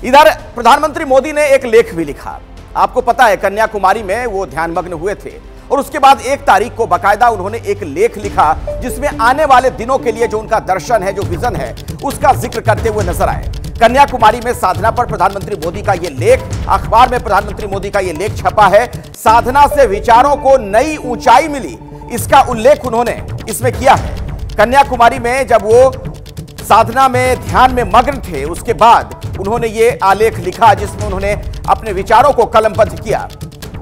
इधर प्रधानमंत्री मोदी ने एक लेख भी लिखा। आपको पता है कन्याकुमारी में वो ध्यानमग्न हुए थे और उसके बाद 1 तारीख को बाकायदा उन्होंने एक लेख लिखा जिसमें आने वाले दिनों के लिए जो उनका दर्शन है, जो विजन है, उसका जिक्र करते हुए नजर आए। कन्याकुमारी में साधना पर प्रधानमंत्री मोदी का यह लेख, अखबार में प्रधानमंत्री मोदी का यह लेख छपा है। साधना से विचारों को नई ऊंचाई मिली, इसका उल्लेख उन्होंने इसमें किया है। कन्याकुमारी में जब वो साधना में ध्यान में मग्न थे, उसके बाद उन्होंने ये आलेख लिखा जिसमें उन्होंने अपने विचारों को कलमबद्ध किया।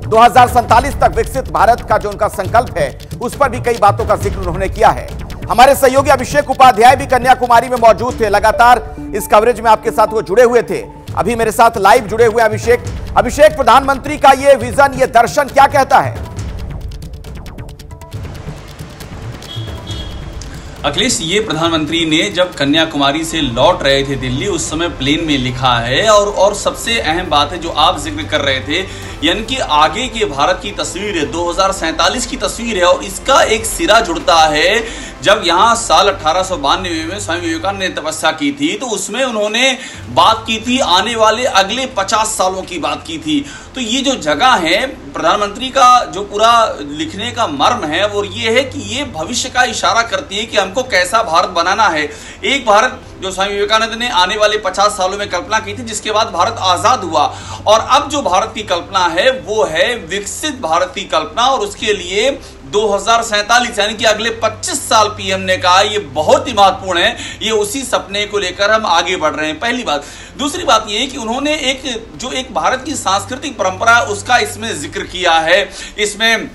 2047 तक विकसित भारत का जो उनका संकल्प है, उस पर भी कई बातों का जिक्र उन्होंने किया है। हमारे सहयोगी अभिषेक उपाध्याय भी कन्याकुमारी में मौजूद थे, लगातार इस कवरेज में आपके साथ वो जुड़े हुए थे। अभी मेरे साथ लाइव जुड़े हुए अभिषेक, प्रधानमंत्री का ये विजन, ये दर्शन क्या कहता है? अखिलेश, ये प्रधानमंत्री ने जब कन्याकुमारी से लौट रहे थे दिल्ली, उस समय प्लेन में लिखा है। और सबसे अहम बात है जो आप जिक्र कर रहे थे, यानी कि आगे के भारत की तस्वीर है, 2047 की तस्वीर है। और इसका एक सिरा जुड़ता है जब यहाँ साल 1892 में स्वामी विवेकानंद ने तपस्या की थी, तो उसमें उन्होंने बात की थी आने वाले अगले 50 सालों की बात की थी। तो ये जो जगह है, प्रधानमंत्री का जो पूरा लिखने का मर्म है वो ये है कि ये भविष्य का इशारा करती है कि हमको कैसा भारत बनाना है। एक भारत जो स्वामी विवेकानंद ने आने वाले 50 सालों में कल्पना की थी, जिसके बाद भारत आजाद हुआ। और अब जो भारत की कल्पना है वो है विकसित भारत की कल्पना, और उसके लिए 2047 यानी कि अगले 25 साल पीएम ने कहा, ये बहुत ही महत्वपूर्ण है। ये उसी सपने को लेकर हम आगे बढ़ रहे हैं, पहली बात। दूसरी बात ये है कि उन्होंने एक भारत की सांस्कृतिक परंपरा है उसका इसमें जिक्र किया है। इसमें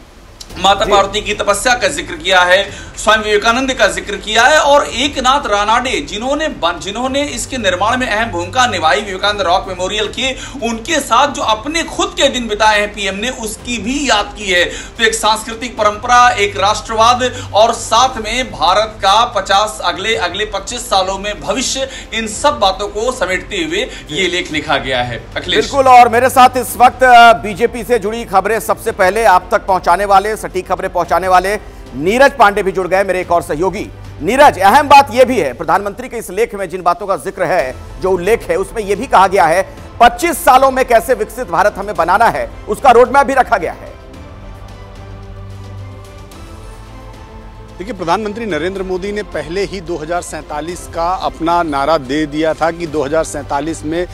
माता पार्वती की तपस्या का जिक्र किया है, स्वामी विवेकानंद का जिक्र किया है, और एकनाथ रानाडे जिन्होंने इसके निर्माण में अहम भूमिका निभाई, विवेकानंद रॉक मेमोरियल के, उनके साथ जो अपने खुद के दिन बिताए हैं पीएम ने, उसकी भी याद की है। तो एक सांस्कृतिक परंपरा, एक राष्ट्रवाद, और साथ में भारत का अगले 25 सालों में भविष्य, इन सब बातों को समेटते हुए ये लेख लिखा गया है। अखिलेश बिल्कुल, और मेरे साथ इस वक्त बीजेपी से जुड़ी खबरें सबसे पहले आप तक पहुंचाने वाले, सटीक खबरें पहुंचाने वाले नीरज पांडे भी जुड़ गए, मेरे एक और सहयोगी। नीरज, अहम बात यह भी है, प्रधानमंत्री के इस लेख में जिन बातों का जिक्र है, जो उल्लेख है, उसमें यह भी कहा गया है 25 सालों में कैसे विकसित भारत हमें बनाना है, उसका रोडमैप भी रखा गया है। देखिए, प्रधानमंत्री नरेंद्र मोदी ने पहले ही 2047 का अपना नारा दे दिया था कि 2047 में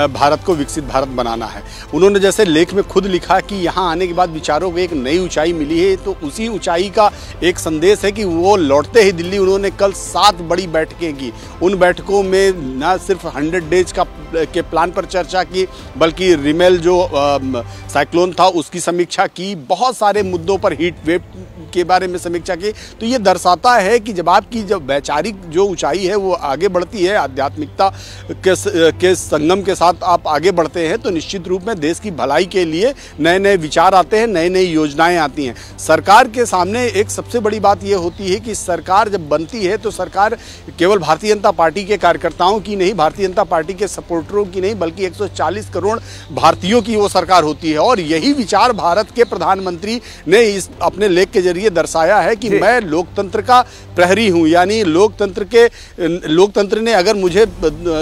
भारत को विकसित भारत बनाना है। उन्होंने जैसे लेख में खुद लिखा कि यहाँ आने के बाद विचारों को एक नई ऊंचाई मिली है, तो उसी ऊंचाई का एक संदेश है कि वो लौटते ही दिल्ली उन्होंने कल 7 बड़ी बैठकें की। उन बैठकों में न सिर्फ 100 डेज के प्लान पर चर्चा की, बल्कि रिमेल जो साइक्लोन था उसकी समीक्षा की, बहुत सारे मुद्दों पर, हीट वेव के बारे में समीक्षा की। तो ये दर्शाता है कि जब आपकी वैचारिक जो ऊंचाई है वो आगे बढ़ती है, आध्यात्मिकता के संगम के साथ आप आगे बढ़ते हैं, तो निश्चित रूप में देश की भलाई के लिए नए नए विचार आते हैं, नई नई योजनाएं आती हैं। सरकार के सामने एक सबसे बड़ी बात यह होती है कि सरकार जब बनती है तो सरकार केवल भारतीय जनता पार्टी के कार्यकर्ताओं की नहीं, भारतीय जनता पार्टी के सपोर्टरों की नहीं, बल्कि 140 करोड़ भारतीयों की वो सरकार होती है। और यही विचार भारत के प्रधानमंत्री ने इस अपने लेख के जरिए दर्शाया है कि मैं लोकतंत्र का प्रहरी हूं, यानी लोकतंत्र ने अगर मुझे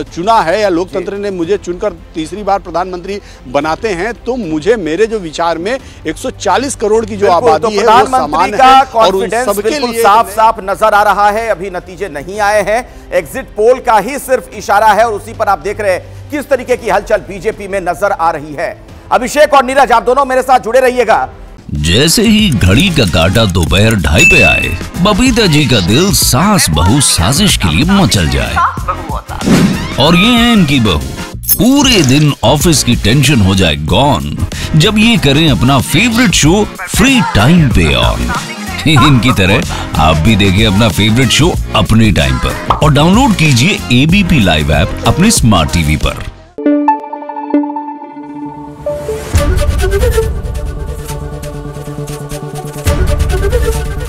चुना है या लोकतंत्र ने मुझे चुनकर तीसरी बार प्रधानमंत्री बनाते हैं, तो मुझे मेरे जो विचार में 140 करोड़ की जो आबादी है वो समान है, और उन सबके लिए साफ नजर आ रहा है। अभी नतीजे नहीं आए हैं, एग्जिट पोल का ही सिर्फ इशारा है, और उसी पर आप देख रहे हैं किस तरीके की हलचल बीजेपी में नजर आ रही है। अभिषेक और नीरज, आप दोनों मेरे साथ जुड़े रहिएगा। जैसे ही घड़ी का काटा दोपहर 2:30 पे आए, बबीता जी का दिल सास बहू साजिश के लिए मचल जाए। और ये है इनकी बहू, पूरे दिन ऑफिस की टेंशन हो जाए गॉन जब ये करें अपना फेवरेट शो फ्री टाइम पे ऑन। इनकी तरह आप भी देखिए अपना फेवरेट शो अपने टाइम पर, और डाउनलोड कीजिए एबीपी लाइव ऐप अपने स्मार्ट टीवी पर।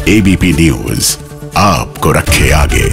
एबीपी न्यूज आपको रखे आगे।